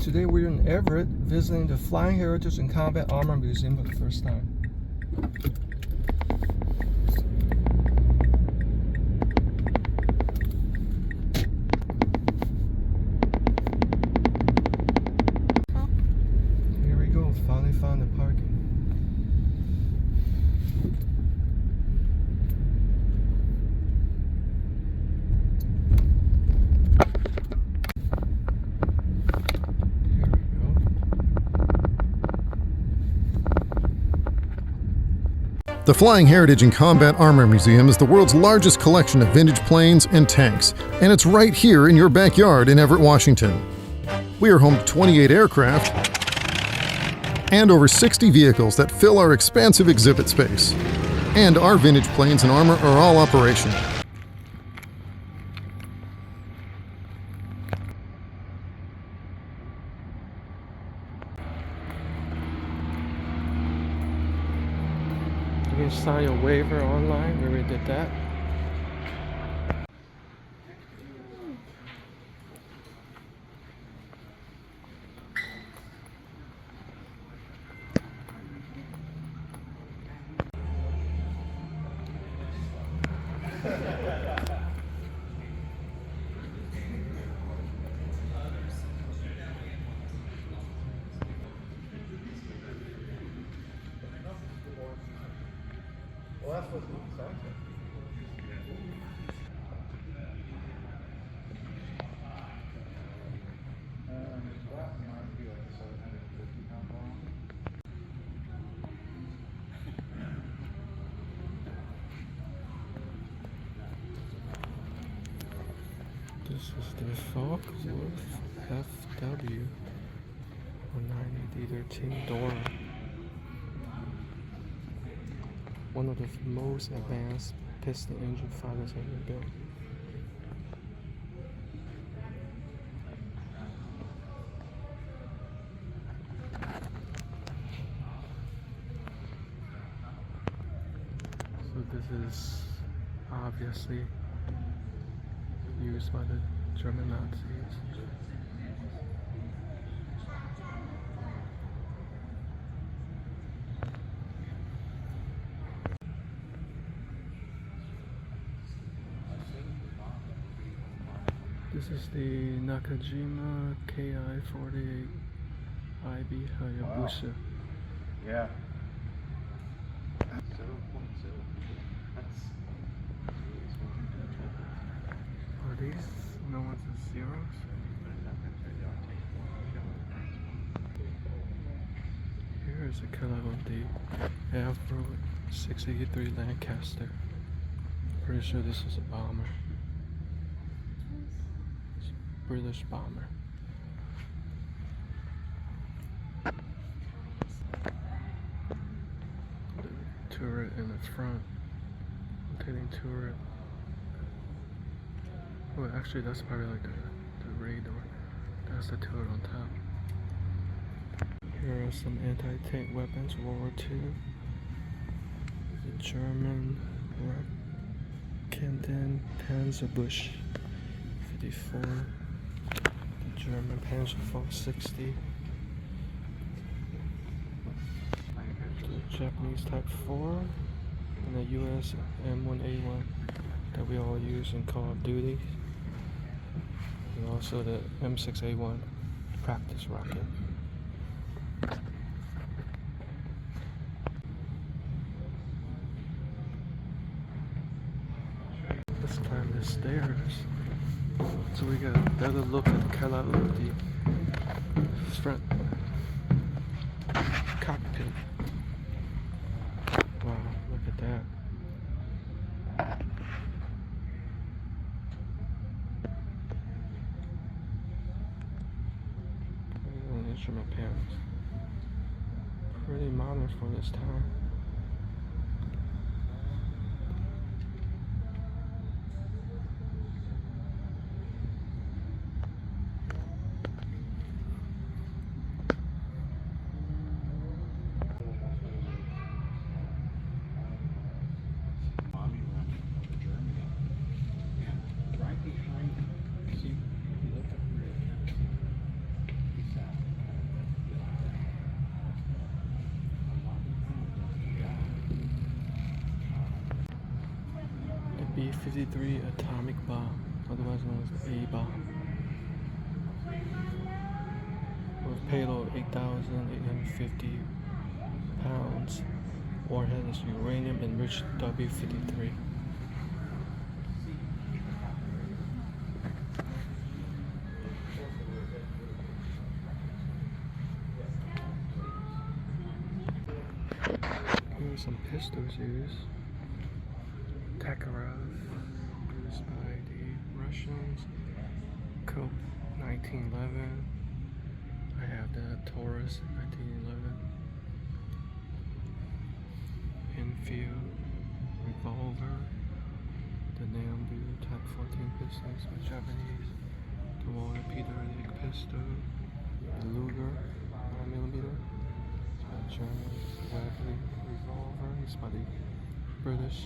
Today we're in Everett visiting the Flying Heritage and Combat Armor Museum for the first time. Here we go, finally found the parking. The Flying Heritage and Combat Armor Museum is the world's largest collection of vintage planes and tanks, and it's right here in your backyard in Everett, Washington. We are home to 28 aircraft and over 60 vehicles that fill our expansive exhibit space. And our vintage planes and armor are all operational. You can sign your waiver online. We already did that. Well, that's what it sounds like. That might be like a 750-pound bomb. This is the Focke-Wulf FW 190D13 Dora. One of the most advanced piston engine fighters ever built. So this is obviously used by the German Nazis. This is the Nakajima Ki-48 IB Hayabusa. Wow. Yeah. Are these no one's the zeros? Here is a cut of the Everett 683 Lancaster. Pretty sure this is a bomber. British bomber. The turret in the front, rotating turret. Well, actually, that's probably like the radar. That's the turret on top. Here are some anti-tank weapons, World War II. The German Raketen Panzerbusch 54. German Panzerfaust 60, the Japanese Type 4, and the US M1A1 that we all use in Call of Duty, and also the M6A1 practice rocket. Let's climb the stairs. So we got a better look at kind of the front cockpit. Wow, look at that. And instrument panels. Pretty modern for this time. B-53 atomic bomb, otherwise known as the A-bomb. With payload 8,850 pounds. Warhead is uranium enriched W-53. Here are some pistols used. Takarov, used by the Russians. Cope 1911. I have the Taurus 1911. Enfield revolver. The Nambu Type 14 pistols by Japanese. The Walton Peter pistol. The Luger 9mm. It's by German. Webley revolver. It's by the British.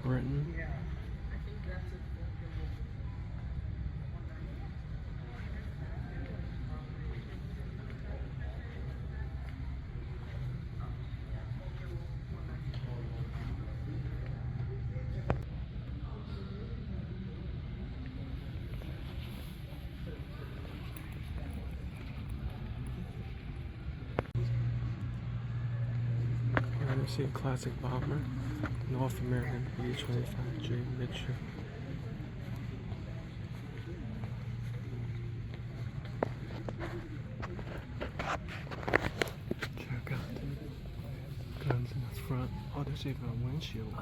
Britain. Here you see a classic bomber, North American B-25J Mitchell. Check out the guns in the front. Oh, there's even a windshield.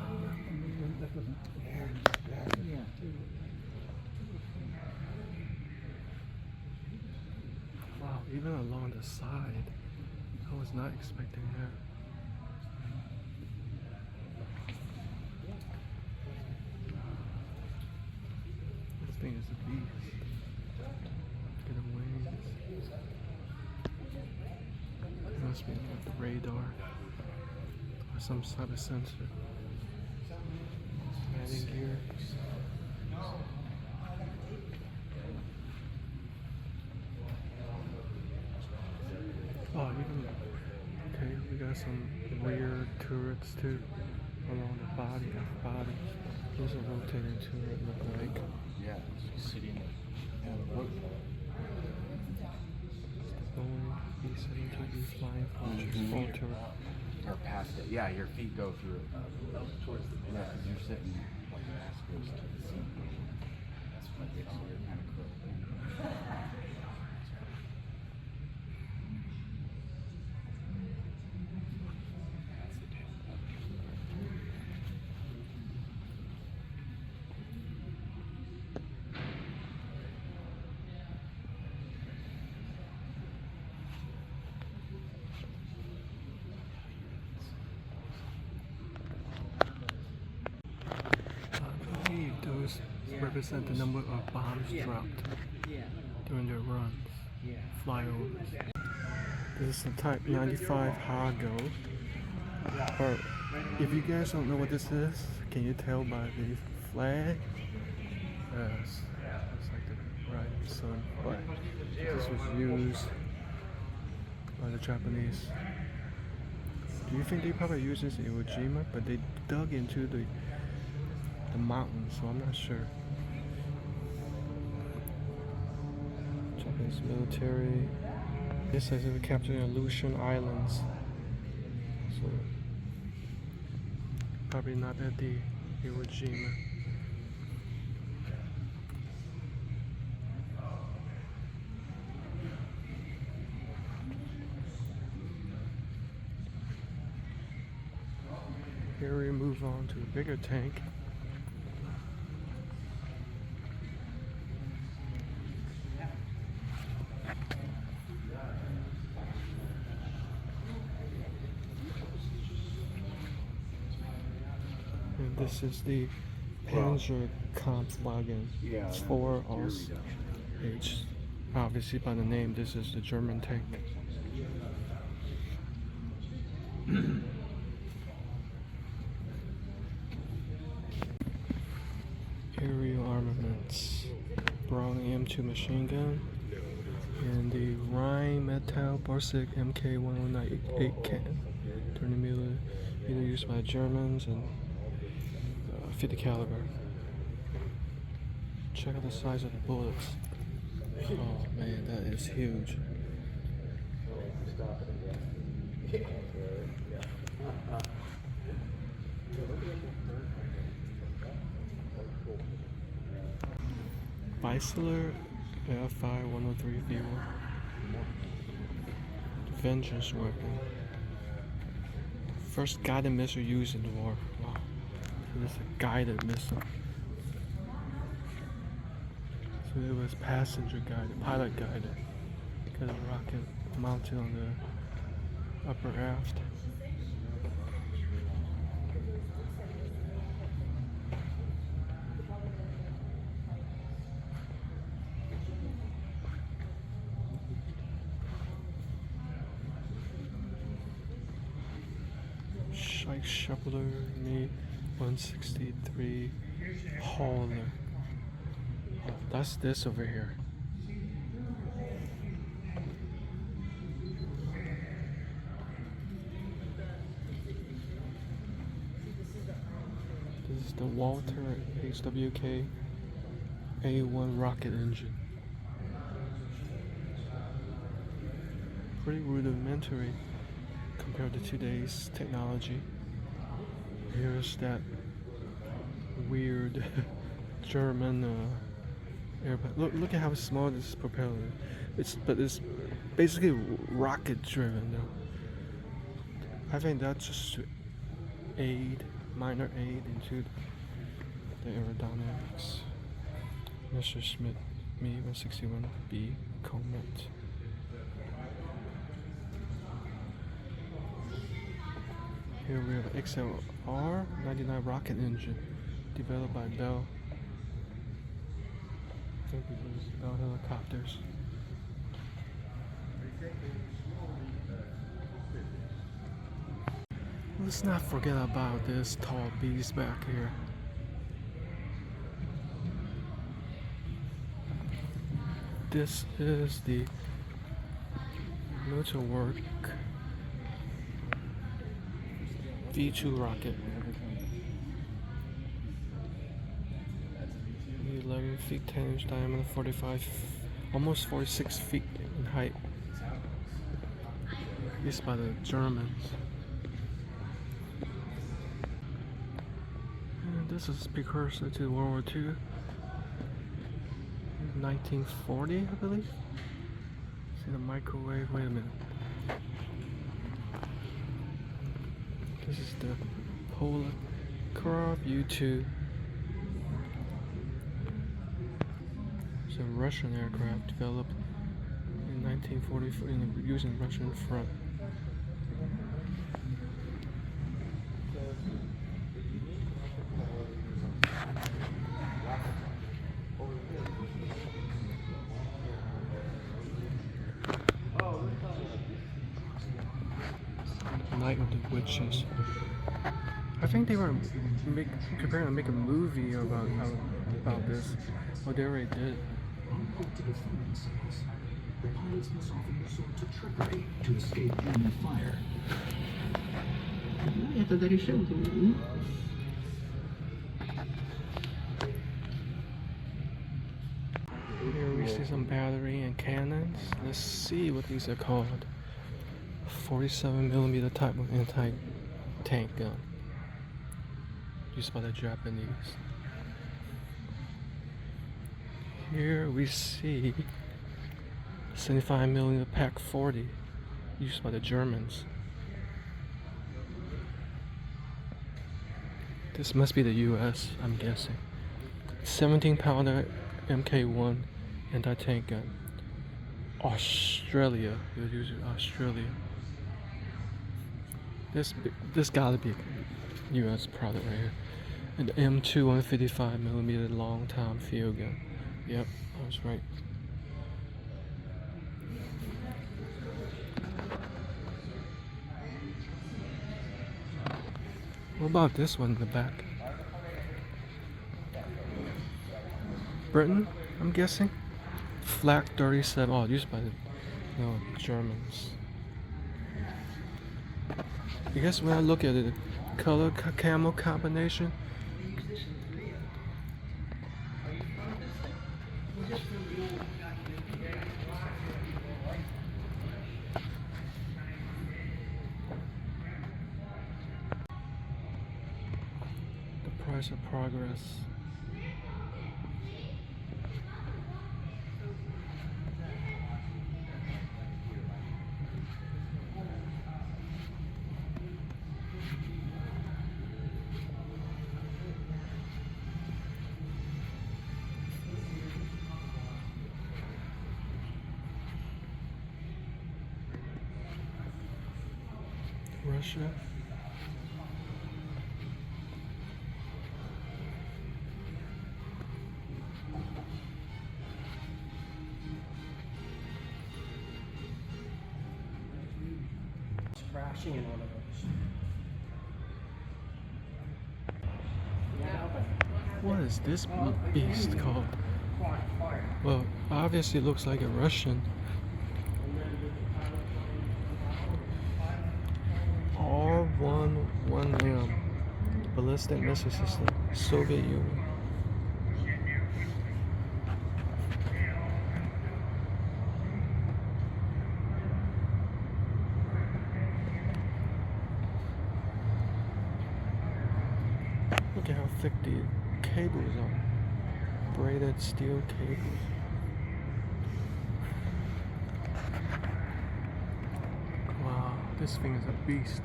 Wow, even along the side. I was not expecting that. This thing is a beast. Get a wings. It must be like the radar or some type of sensor. Landing gear. Oh, even okay. We got some weird turrets too along the body. There's a rotating turret look like. Yeah, it's sitting Boeing B-72 flying Fortress full turret. or past it. Yeah, your feet go through it. Towards the middle. Yeah, because you're sitting like your ass goes to the seat. That's what makes you kind of crook. Those represent the number of bombs dropped during their runs, flyovers. This is the Type 95 Hago. Or if you guys don't know what this is, can you tell by the flag? Yes, it's like the rising sun. But this was used by the Japanese. Do you think they probably used this in Iwo Jima? But they dug into the mountains, so I'm not sure. Japanese military. This says it was captured in Aleutian Islands. So probably not at the Iwo Jima. Here we move on to a bigger tank. This is the Panzerkampfwagen. Yeah, It's that 4 was gear Aus. reduction. H. Obviously, by the name, this is the German tank. Aerial armaments. Browning M2 machine gun. And the Rheinmetall Borsig MK1098 cannon. 30mm, either used by Germans and 50 caliber. Check out the size of the bullets. Oh man, that is huge. Bisilar FI-103V1. Vengeance weapon. First guided missile used in the war. Wow. So this is a guided missile. So it was passenger guided, pilot guided. Got a rocket mounted on the upper aft. Shuffler, me 163 hauler. Oh, that's this over here. This is the Walton HWK A1 rocket engine. Pretty rudimentary compared to today's technology. Here's that weird German airplane. Look at how small this propeller is. But it's basically rocket driven though. I think that's just to minor aid into the aerodynamics. Mr. Schmidt, me 161B Comet. Here we have an XLR-99 rocket engine developed by Bell. I think it was Bell Helicopters. Let's not forget about this tall beast back here. This is the Motorwork V2 rocket. 11 feet 10 inch diameter, almost 46 feet in height. Used by the Germans. And this is precursor to World War II. 1940, I believe. See the microwave. Wait a minute. This is the Polar U-2. It's a Russian aircraft developed in 1944 using Russian front. Night of the Witches. I think they were preparing to make a movie about this. Well, they already did. The pilots must often resort to trickery to escape enemy fire. Это решил. Here we see some battery and cannons. Let's see what these are called. 47mm type of anti-tank gun used by the Japanese. Here we see 75mm Pak 40 used by the Germans. This must be the US, I'm guessing. 17-pounder MK1 anti-tank gun. Australia. It was used in Australia. This gotta be a US product right here. An M2 155mm long time field gun. Yep, I was right. What about this one in the back? Britain, I'm guessing. Flak 37. Oh, used by the Germans. I guess when I look at the color camo combination, the price of progress. Russia. Crashing in one of those. What is this beast called? Well, obviously it looks like a Russian. R-11M, ballistic missile system, Soviet Union. Look at how thick the cables are. Braided steel cables. Wow, this thing is a beast.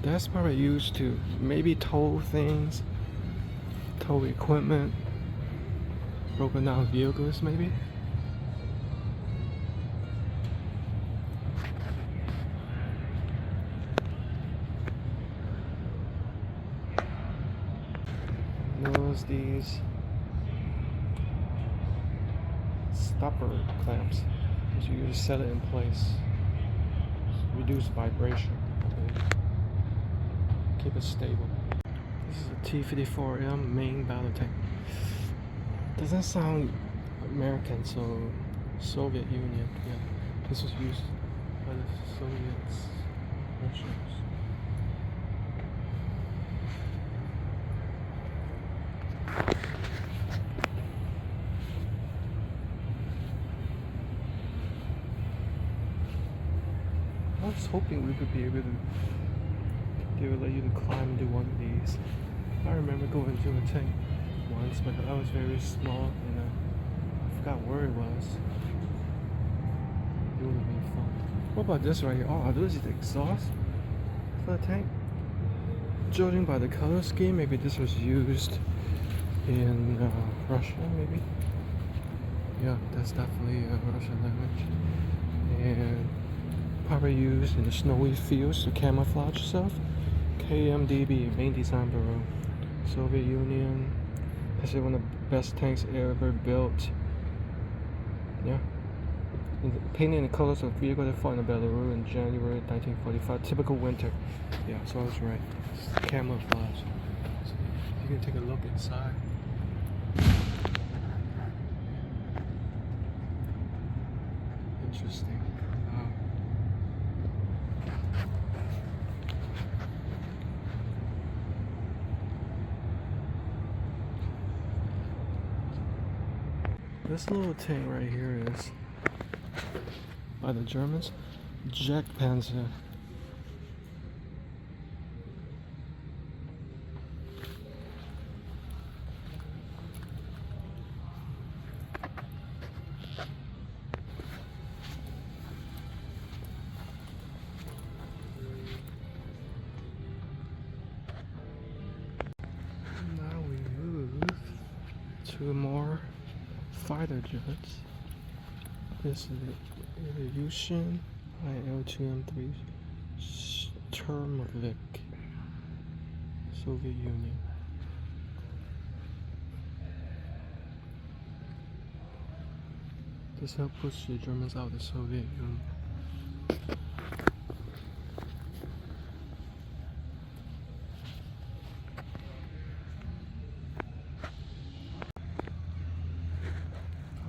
That's probably used to maybe tow things, tow equipment, broken down vehicles maybe. Those these stopper clamps, which you just set it in place, reduce vibration. Keep it stable. This is a T-54M main battle tank. Doesn't sound American, so Soviet Union. Yeah, this was used by the Soviets, Russians. I was hoping we could be able to. They would let you to climb into one of these. I remember going to a tank once, but I was very small and I forgot where it was. It would have been fun. What about this right here? Oh, this is the exhaust for the tank. Judging by the color scheme, maybe this was used in Russia, maybe. Yeah, that's definitely Russian language. And probably used in the snowy fields to camouflage itself. KMDB, main design bureau, Soviet Union. This is one of the best tanks ever built. Yeah. Painted in the colors of vehicle that fought in the Belarus in January 1945. Typical winter. Yeah, so I was right. It's camouflage. So you can take a look inside. Interesting. Wow. This little tank right here is by the Germans, Jagdpanzer. Now we move to more fighter jets. This is the Aviation IL-2M3 Termvik, Soviet Union. This helped push the Germans out of the Soviet Union.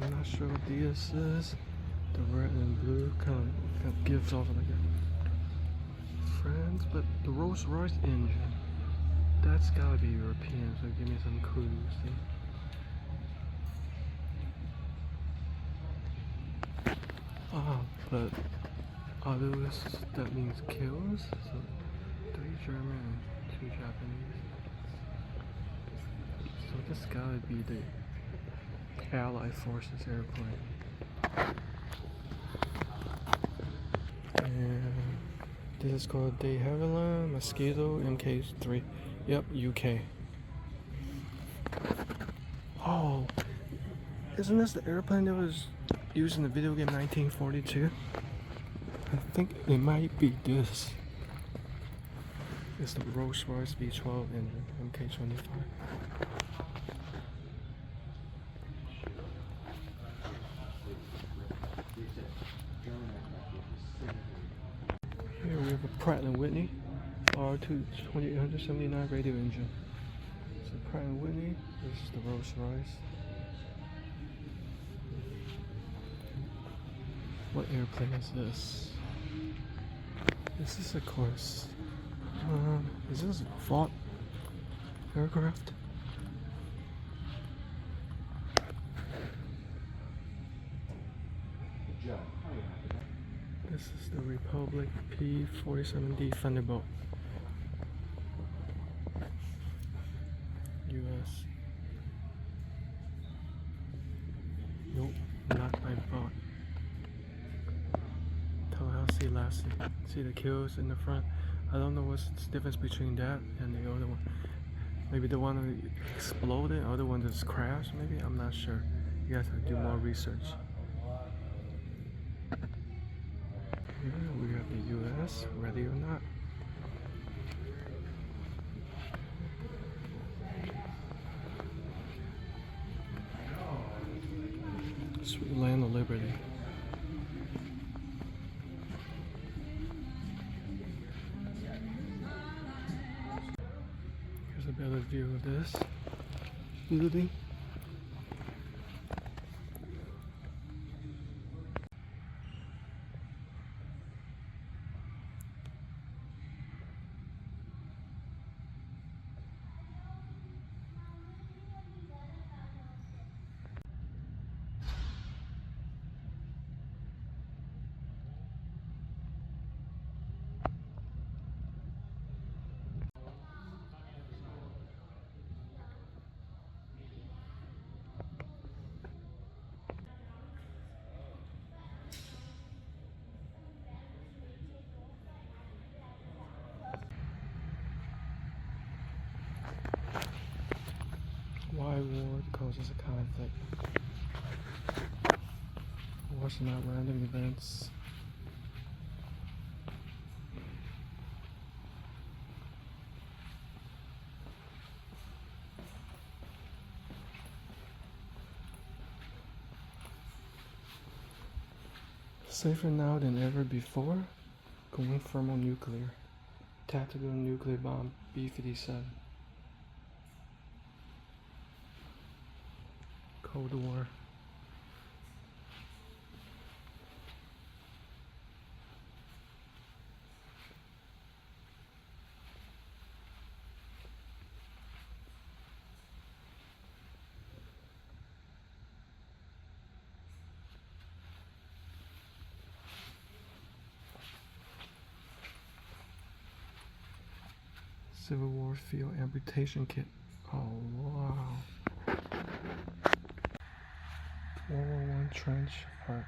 I'm not sure what this is. The red and blue kind of gives off like a France, but the Rolls-Royce engine, that's gotta be European, so give me some clues. See? But others, that means kills, so 3 German and 2 Japanese. So this gotta be the Allied Forces airplane. And this is called De Havilland Mosquito MK3. Yep, UK. Oh, isn't this the airplane that was used in the video game 1942? I think it might be this. It's the Rolls-Royce B-12 engine, MK25. Here we have a Pratt & Whitney R2 2879 radio engine. So Pratt & Whitney, this is the Rolls-Royce. What airplane is this? This is, of course, is this Vought aircraft? This is the Republic P-47D Thunderbolt. US. Nope, not by Vought. Lassie. See the kills in the front? I don't know what's the difference between that and the other one. Maybe the one that exploded, the other one just crashed, maybe? I'm not sure. You guys have to do more research. Here we have the US, ready or not. Sweet Land of Liberty. Here's a better view of this building. Why war causes a conflict? Wars are not random events. Safer now than ever before, going thermonuclear. Tactical nuclear bomb B-57. Cold War. Civil War field amputation kit. Oh wow. World War I trench part.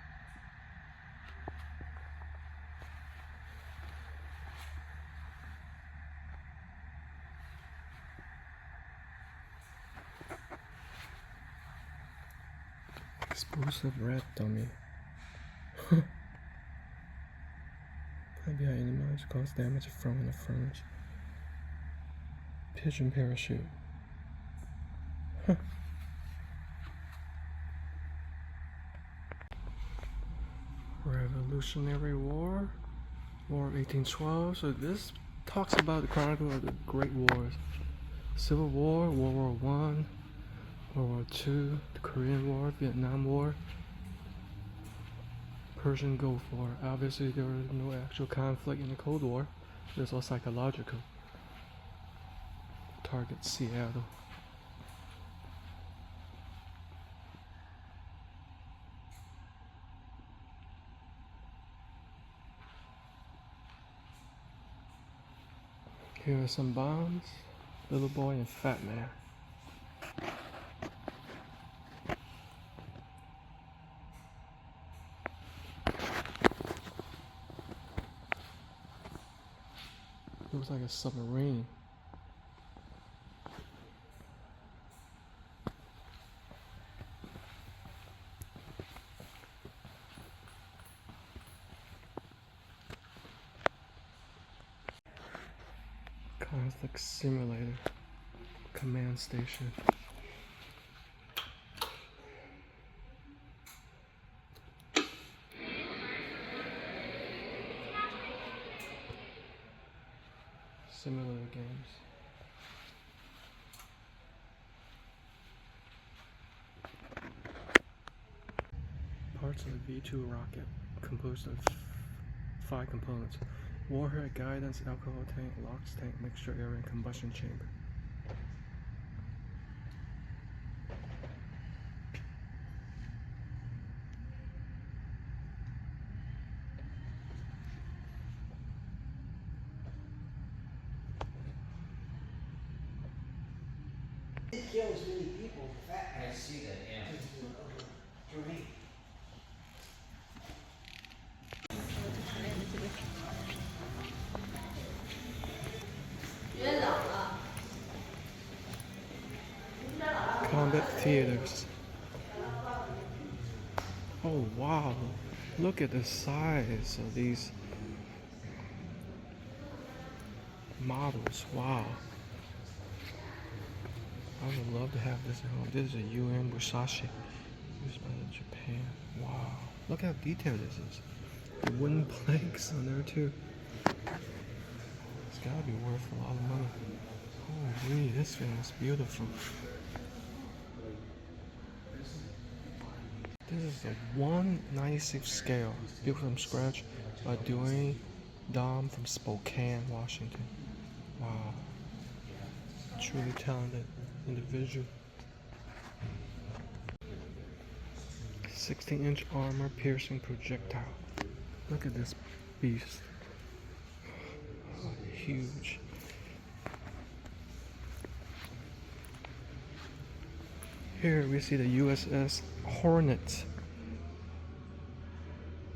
Explosive rat dummy. behind enemies cause damage from interference. Pigeon parachute. Revolutionary War, War of 1812. So this talks about the chronicle of the Great Wars: Civil War, World War One, World War Two, the Korean War, Vietnam War, Persian Gulf War. Obviously, there was no actual conflict in the Cold War. It was all psychological. Target Seattle. Here are some bombs. Little boy and fat man. Looks like a submarine. Conflict simulator. Command station. Simulator games. Parts of the V2 rocket composed of 5 components: warhead, guidance, alcohol tank, LOX tank, mixture area, and combustion chamber. It kills many people, the fat I see that, yeah. for me. Combat theaters. Oh wow, look at the size of these models. Wow. I would love to have this at home. This is a UN Musashi used by Japan. Wow. Look how detailed this is. The wooden planks on there too. It's gotta be worth a lot of money. Holy, this thing is beautiful. This is the 1/96 scale, built from scratch by Dwayne Dom from Spokane, Washington. Wow. Truly talented individual. 16-inch armor piercing projectile. Look at this beast. Oh, huge. Here we see the USS Hornet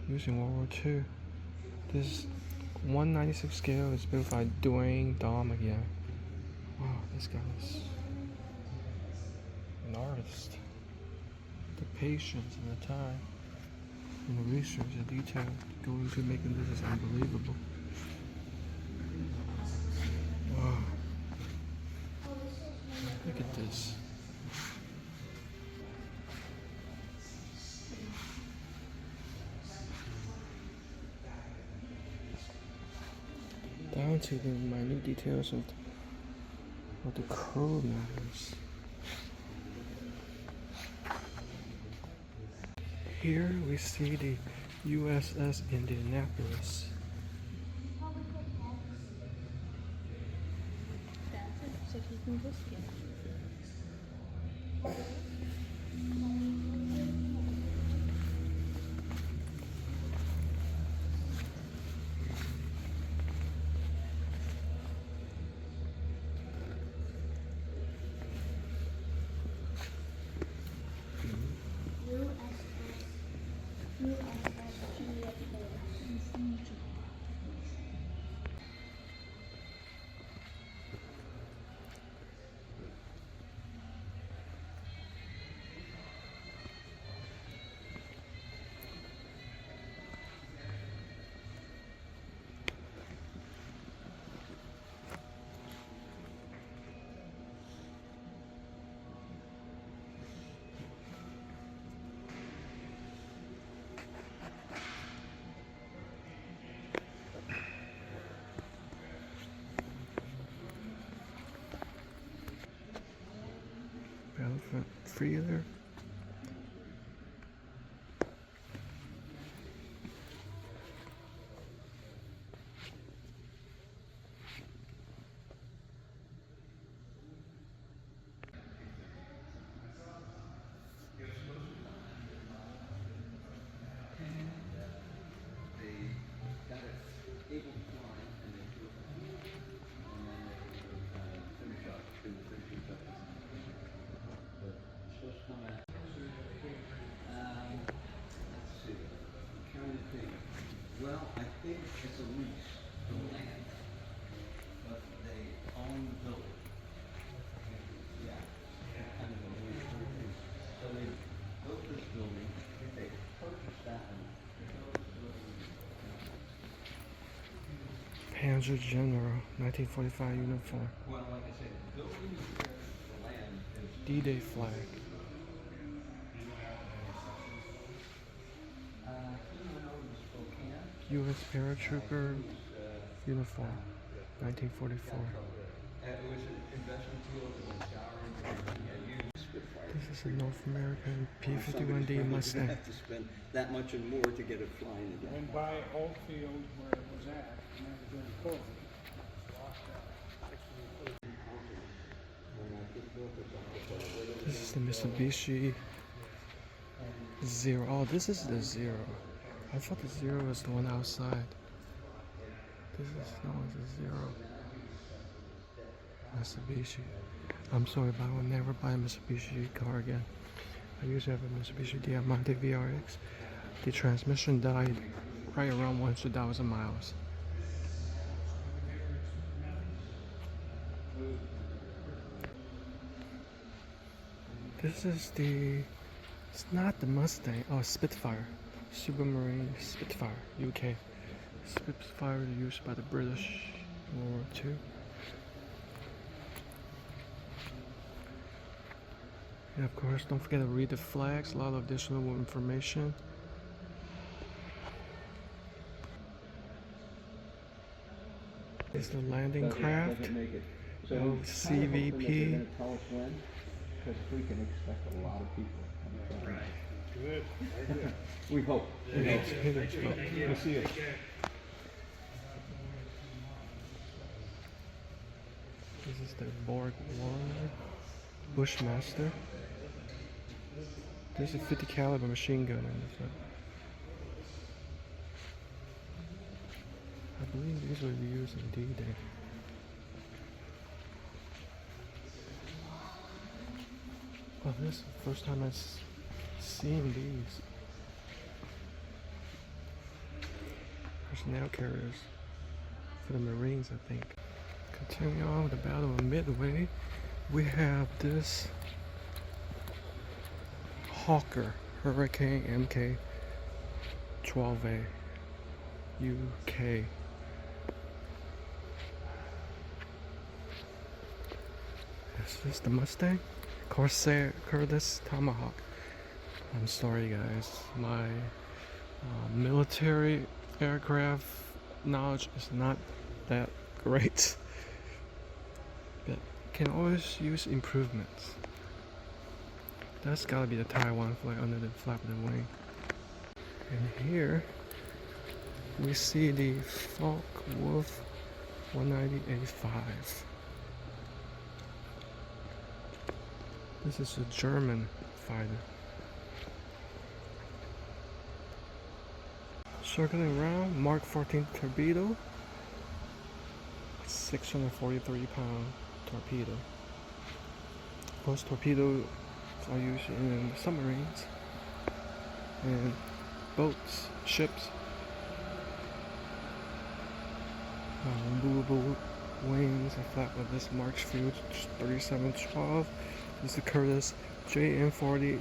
used in World War II. This 1/96 scale is built by Dwayne Dom again. Wow, this guy is an artist. The patience and the time and the research and detail going into making this is unbelievable. Wow. Look at this. Down to the minute details of the crew members. Here we see the USS Indianapolis. freezer. Well, I think it's a lease for land, but they own the building. Yeah, kind of a lease. So they built this building, they purchased that one. Panzer General, 1945 uniform. Well, like I said, the building is there, the land is. D-Day flag. He went over to Spokane. U.S. paratrooper uniform, 1944. It was an investment deal that was Steuart used Spitfire. This is a North American P-51D Mustang. Have to spend that much and more to get it flying again. Went by Oldfield where it was at, and that was during COVID. This is the Mitsubishi Zero. Oh, this is the Zero. I thought the Zero was the one outside. This is the Zero. Mitsubishi. I'm sorry, but I will never buy a Mitsubishi car again. I used to have a Mitsubishi Diamante VRX. The transmission died right around 100,000 miles. This is it's not the Mustang, oh, Spitfire. Supermarine Spitfire, UK. Spitfire used by the British in World War II. And of course, don't forget to read the flags, a lot of additional information. This is the landing craft. So CVP. tell us when, because we can expect a lot of people. Right. Good. We hope. We hope. We'll see you. This is the Borg 1 Bushmaster. There's a 50 caliber machine gun in this one. I believe these were used in D-Day. Oh, this is the first time I've seen these. Personnel carriers for the Marines, I think. Continuing on with the Battle of Midway, we have this Hawker Hurricane MK-12A UK. Is this the Mustang? Corsair Curtis Tomahawk. I'm sorry guys, my military aircraft knowledge is not that great, but can always use improvements. That's gotta be the Taiwan flag under the flap of the wing. And here we see the Focke-Wulf 190A5. This is a German fighter. Circling around, Mark 14 torpedo. 643-pound torpedo. Most torpedoes are used in submarines and boats, ships. Movable wings are flat with this March Field 3712. This is the Curtis JN40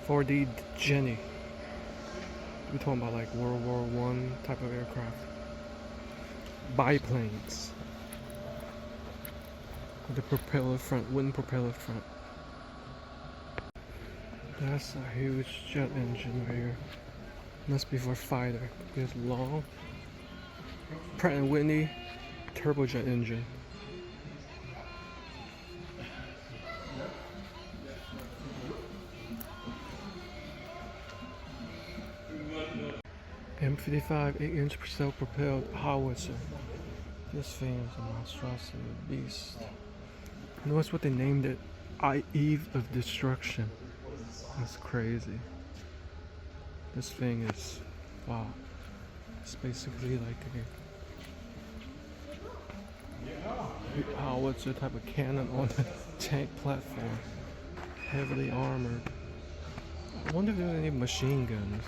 4D Jenny. We're talking about like World War I type of aircraft. Biplanes. With the propeller front, wooden propeller front. That's a huge jet engine right here. Must be for fighter. It's long. Pratt & Whitney turbojet engine. M55 8-inch self-propelled howitzer. This thing is a monstrosity, a beast. Notice what they named it? Eve of Destruction. That's crazy. This thing is, wow. It's basically like a howitzer type of cannon on a tank platform. Heavily armored. I wonder if there's any machine guns.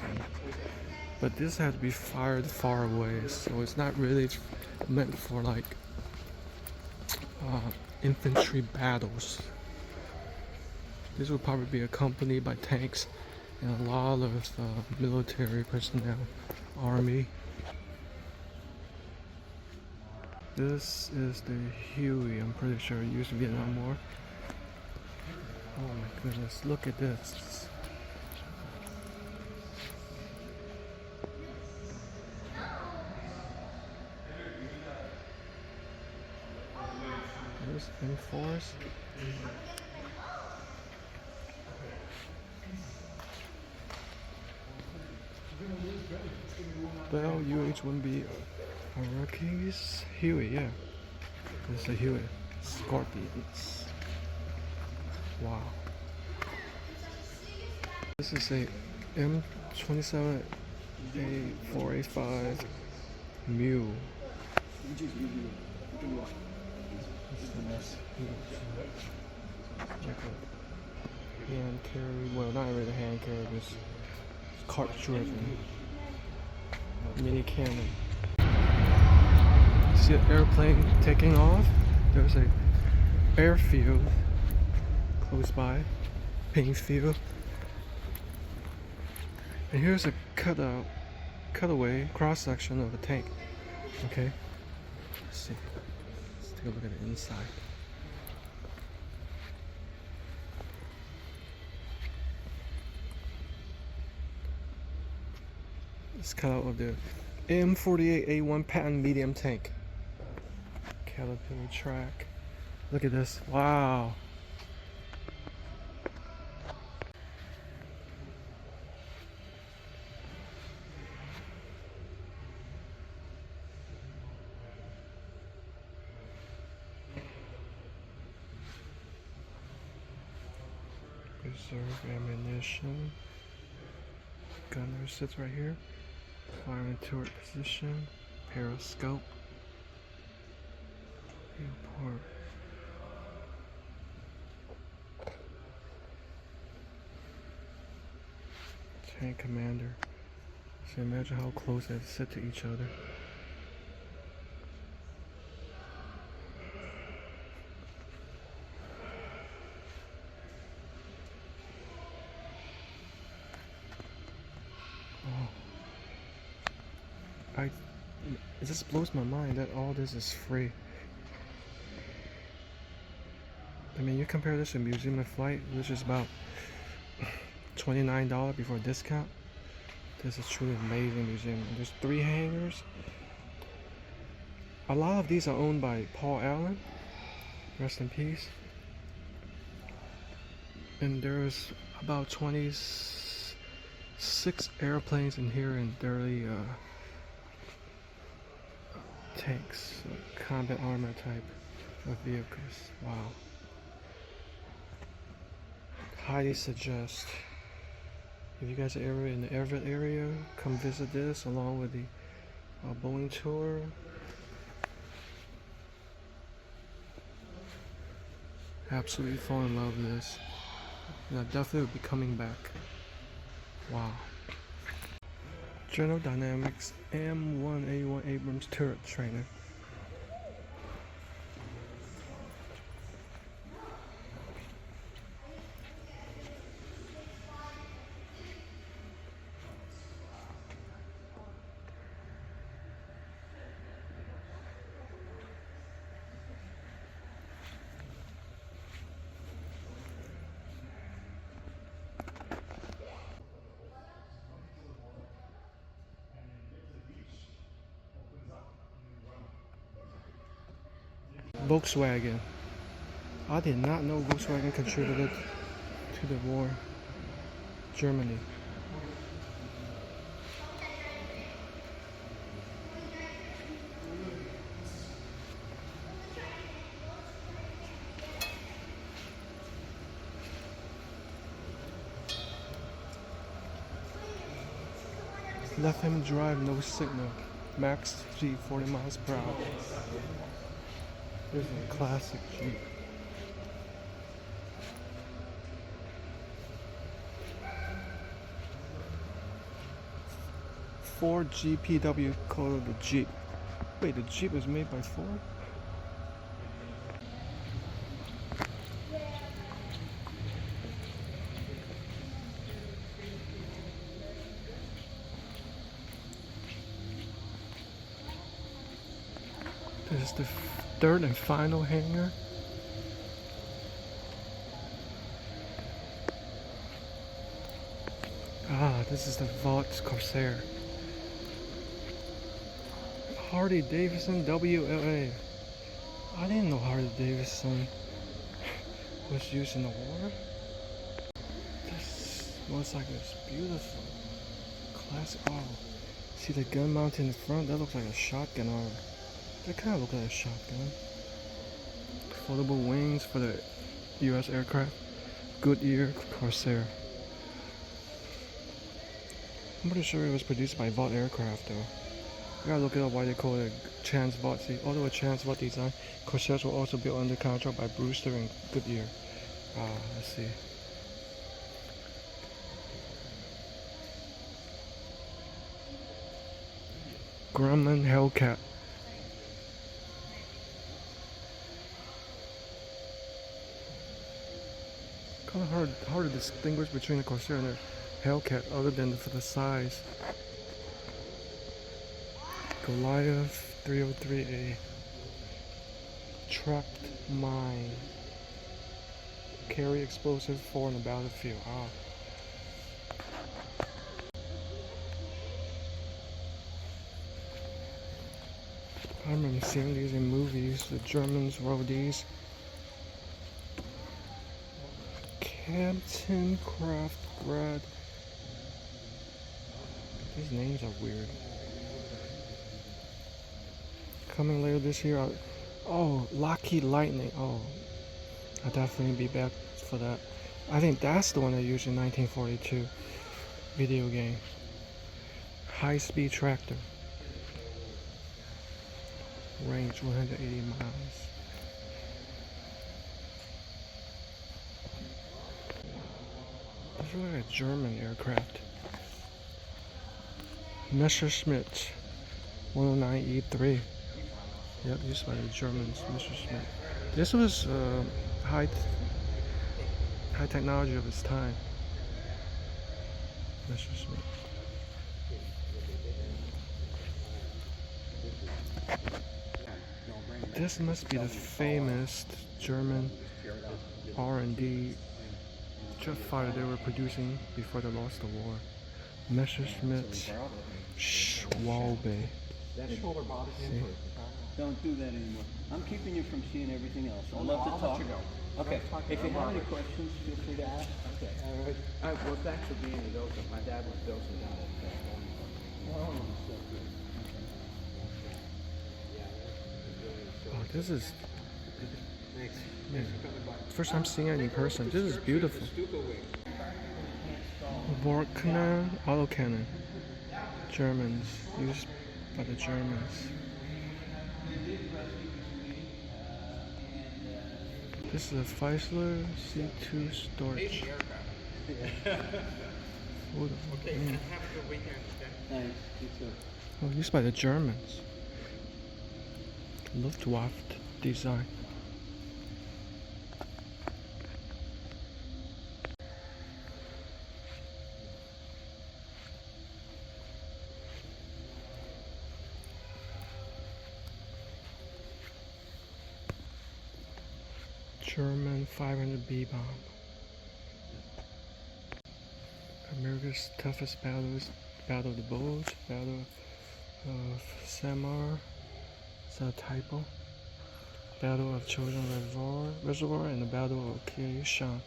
But this has to be fired far away, so it's not really meant for like infantry battles. This would probably be accompanied by tanks and a lot of military personnel, army. This is the Huey. I'm pretty sure it used Vietnam War. Oh my goodness, look at this. This enforced. Bell UH-1B Iraqis. Huey, yeah. This is a Huey. Scorpions. Wow. This is a M27 A485 Mule. Check out. Hand carry, well, not really hand carry, it's cart driven. Mini cannon. See an airplane taking off? There's a airfield close by, Paine field. And here's a cutaway cross section of a tank. Okay, let's see. Let's take a look at the inside. It's cut out of the M48A1 Patton medium tank. Caterpillar track. Look at this. Wow. Reserve ammunition. Gunner sits right here. Firing turret position. Periscope. Viewport. Tank commander. So imagine how close they sit to each other. It just blows my mind that all this is free. I mean, you compare this to Museum of Flight, which is about $29 before discount. This is truly amazing museum. There's 3 hangars. A lot of these are owned by Paul Allen. Rest in peace. And there's about 26 airplanes in here and 30 tanks, combat armor type of vehicles. Wow. Highly suggest if you guys are ever in the Everett area, come visit this along with the Boeing tour. Absolutely fall in love with this. And I definitely will be coming back. Wow. General Dynamics M1A1 Abrams turret trainer. Volkswagen. I did not know Volkswagen contributed to the war. Germany. Left-hand drive, no signal. Max speed 40 miles per hour. This is a classic Jeep. Ford GPW called the Jeep. Wait, the Jeep was made by Ford? This is the third and final hangar. Ah, this is the Vought Corsair. Harley Davidson WLA. I didn't know Harley Davidson was used in the war. This motorcycle is beautiful. Classic. Oh, see the gun mounted in the front? That looks like a shotgun armor. That kind of looks like a shotgun. Foldable wings for the U.S. aircraft. Goodyear Corsair. I'm pretty sure it was produced by Vought Aircraft though. I gotta look it up why they call it Chance Vought. See, although a Chance Vought design, Corsairs were also built under contract by Brewster and Goodyear. Let's see. Grumman Hellcat. Kind of hard to distinguish between a Corsair and a Hellcat other than for the size. Goliath 303A. Trapped mine. Carry explosive for in the battlefield. I remember seeing these in movies. The Germans wrote these. Captain Craft Grad. These names are weird. Coming later this year. Oh, Lockheed Lightning. Oh, I'll definitely be back for that. I think that's the one I used in 1942 video game. High-speed tractor. Range 180 miles. It's really like a German aircraft. Messerschmitt 109E3. Yep, used by the Germans, Messerschmitt. This was high technology of its time. Messerschmitt. This must be the famous German R&D jet fighter they were producing before they lost the war. Messerschmitt Schwalbe. See? Don't do that anymore. I'm keeping you from seeing everything else. I'd love to talk. Okay. If you have any questions, feel free to ask. Okay. All right. Well, thanks for being in Dothan. My dad was dosing down at Oh, so good. Oh, this is first time seeing it in person. This is beautiful. Vorkner autocannon. Germans, used by the Germans. This is a Chrysler C2 Steuart. Thanks. You too. Oh, used by the Germans. Luftwaffe design. German 500B bomb. America's toughest battles: Battle of the Bulge, Battle of Samar. Is that a typo? Battle of Chosin Reservoir and the Battle of Kaishan.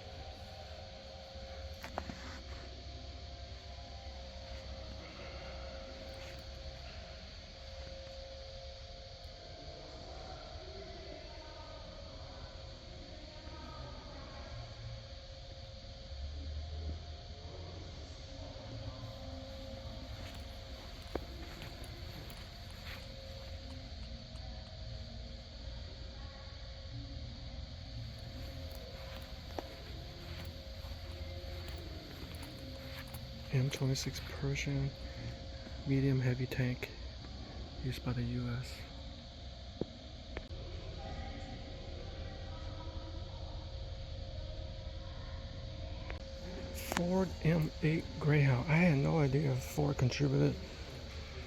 M26 Persian medium heavy tank used by the US. Ford M8 Greyhound. I had no idea Ford contributed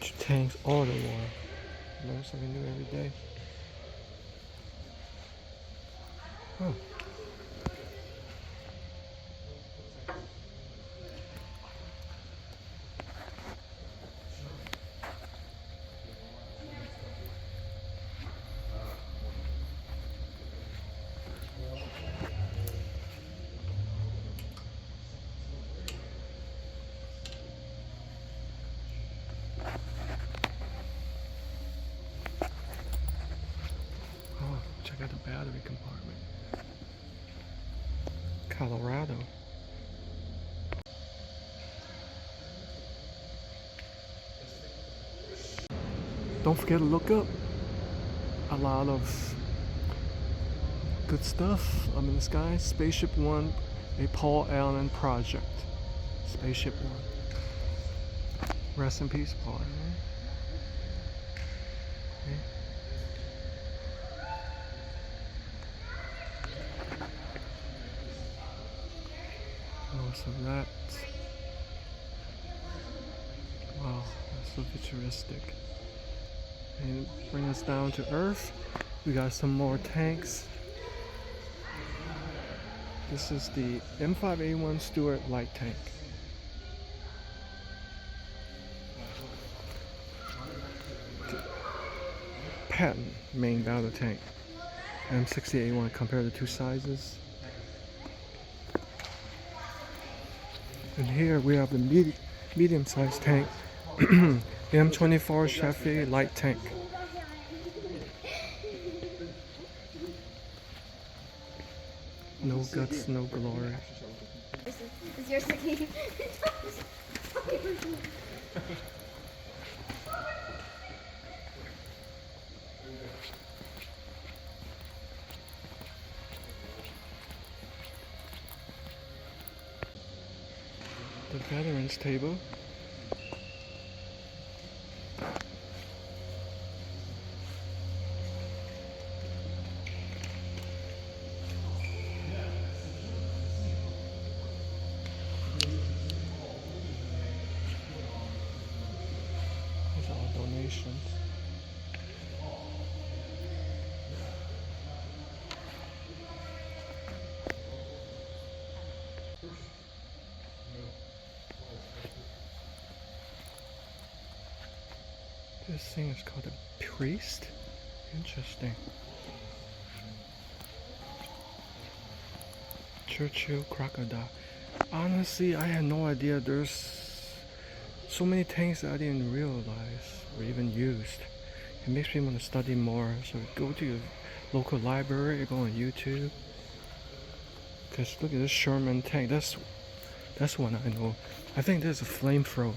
to tanks all the war. Learn something new every day. Huh. Oh, check out the battery compartment. Colorado. Don't forget to look up a lot of good stuff up in the sky. Spaceship One, a Paul Allen project. Spaceship One. Rest in peace, Paul. Okay. Oh, so that's, wow, that's so futuristic. And bring us down to Earth. We got some more tanks. This is the M5A1 Steuart light tank. Patent main battle tank. M60A1, compare the two sizes. And here we have the medium-sized tank. M24 Chevy light tank. No guts, no glory. Is yours sticky? The veterans table. These are all donations. This thing is called a priest? Interesting. Churchill crocodile. Honestly, I had no idea there's so many tanks that I didn't realize were even used. It makes me want to study more. So go to your local library, go on YouTube. Cause look at this Sherman tank. That's one I know. I think there's a flamethrower.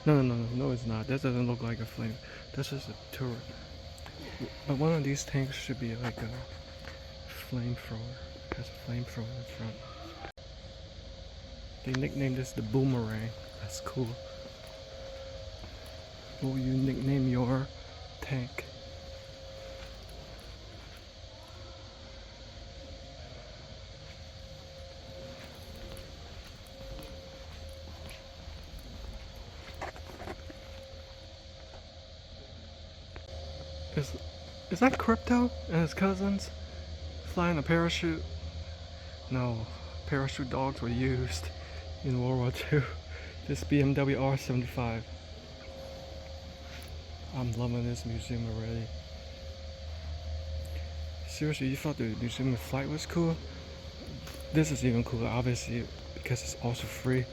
No, it's not. That doesn't look like a flame. That's just a turret. But one of these tanks should be like a flamethrower. It has a flamethrower in front. They nicknamed this the Boomerang. That's cool. What will you nickname your tank? Is that Crypto and his cousins flying a parachute? No, parachute dogs were used in World War II. This BMW R75. I'm loving this museum already. Seriously, you thought the museum of flight was cool? This is even cooler, obviously, because it's also free.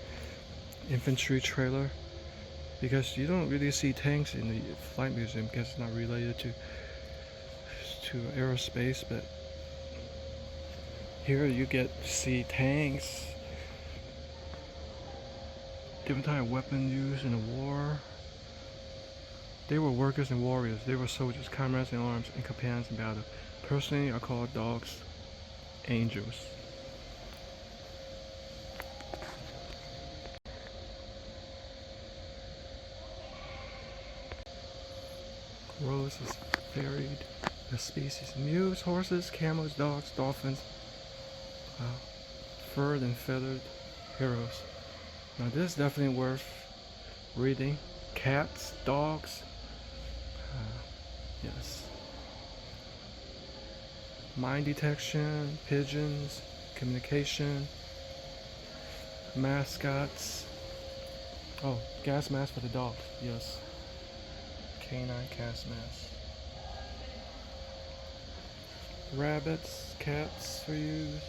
Infantry trailer. Because you don't really see tanks in the flight museum because it's not related to aerospace, but here you get to see tanks, different type of weapon used in a war. They were workers and warriors. They were soldiers, comrades in arms, and companions in battle. Personally, I call dogs angels. Rose is varied. The species: mules, horses, camels, dogs, dolphins. Furred and feathered heroes. Now this is definitely worth reading. Cats, dogs. Yes. Mine detection, pigeons, communication, mascots. Oh, gas mask for the dogs. Yes. Canine gas mask. Rabbits, cats for use.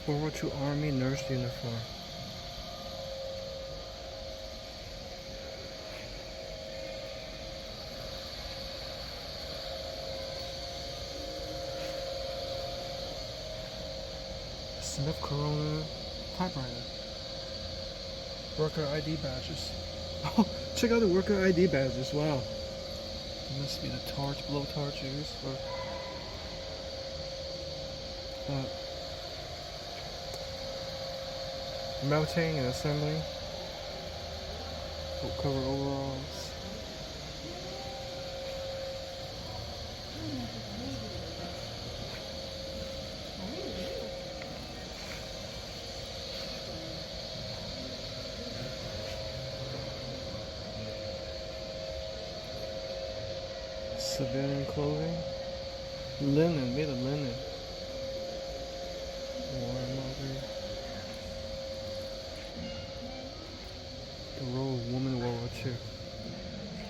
World War II Army nurse uniform. Smith Corona typewriter. Worker ID badges. Oh, check out the worker ID badges. Wow. It must be the torch, blow torch used for. Melting and assembling. Full cover overalls. Civilian clothing. Linen, made of linen. Warmother. The role of woman in World War II.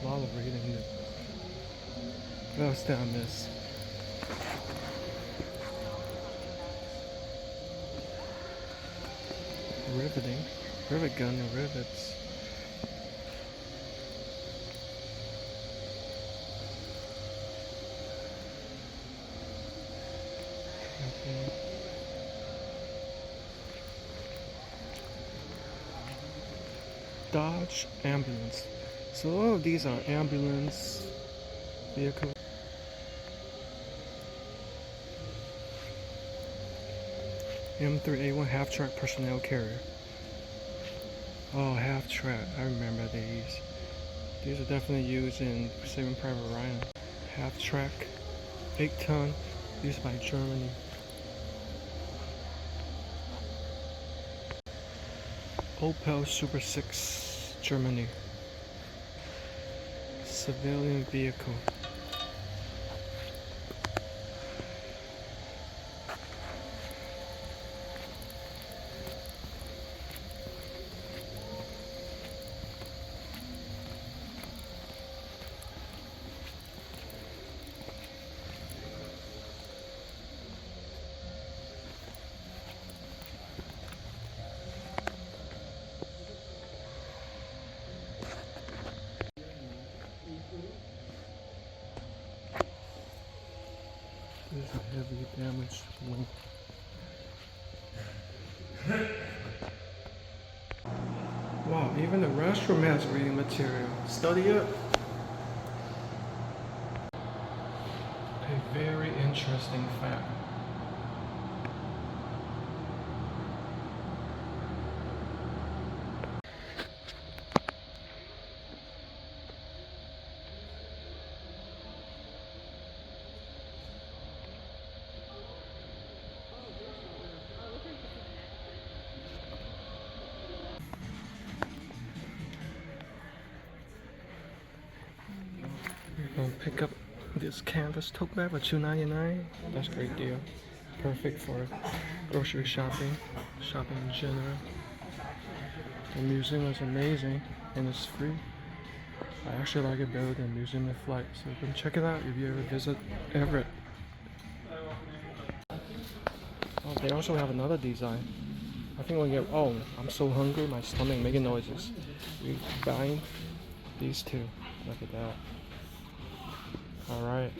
A lot of reading. What else did I miss? Riveting. Rivet gun and rivets. Okay. Dodge ambulance. So all of these are ambulance vehicles. M3A1 half-track personnel carrier. Oh, half-track. I remember these. These are definitely used in Saving Private Ryan. Half-track, 8-ton, used by Germany. Opel Super 6, Germany. Civilian vehicle. This is a heavy damaged wing. Wow, even the restroom has reading material. Study it. A very interesting fact. Gonna pick up this canvas tote bag for $2.99. That's a great deal. Perfect for grocery shopping, shopping in general. The museum is amazing and it's free. I actually like it better than Museum of Flight, so come check it out if you ever visit Everett. Oh, they also have another design. I think we'll get. Oh, I'm so hungry, my stomach making noises. We're buying these two. Look at that. Alright.